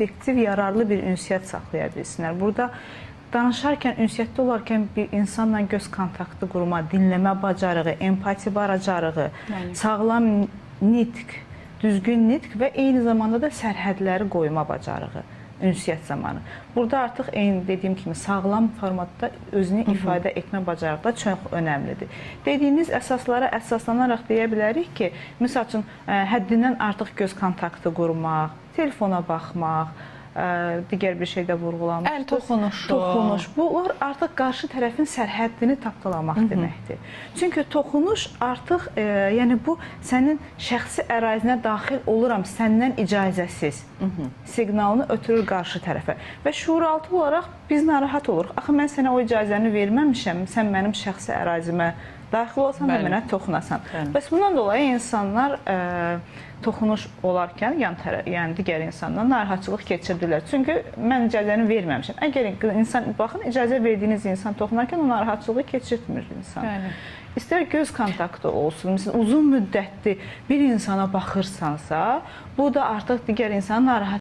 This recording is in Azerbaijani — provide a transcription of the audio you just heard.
effektiv, yararlı bir ünsiyyət saxlaya bilsinlər. Burada danışarkən, ünsiyyətdə olarkən bir insanla göz kontaktı qurma, dinləmə bacarığı, empati bacarığı, sağlam nitq, düzgün nitq və eyni zamanda da sərhədləri qoyma bacarığı ünsiyyət zamanı. Burada artıq eyni dediyim kimi sağlam formatda özünü ifadə etmə bacarığı da çox önəmlidir. Dediyiniz əsaslara əsaslanaraq deyə bilərik ki, misal üçün həddindən artıq göz kontaktı qurmaq, telefona baxmaq, digər bir şeydə vurğulamışdır. Əl toxunuşu. Toxunuş. Bunlar artıq qarşı tərəfin sərhəddini tapdalamaq deməkdir. Çünki toxunuş artıq, yəni bu sənin şəxsi ərazinə daxil oluram səndən icazəsiz siqnalını ötürür qarşı tərəfə. Və şuuraltı olaraq biz narahat oluruq. Axı mən sənə o icazəni verməmişəm, sən mənim şəxsi ərazimə daxil olsan və mənə toxunasan. Bəs bundan dolayı insanlar toxunuş olarkən yəni digər insandan narahatçılıq keçirdirlər. Çünki mən icazəni verməmişəm. Əgər insan, baxın, icazə verdiyiniz insan toxunarkən o narahatçılığı keçirtmir insan. İstər göz kontaktı olsun, uzun müddətli bir insana baxırsansa, bu da artıq digər insanı narahat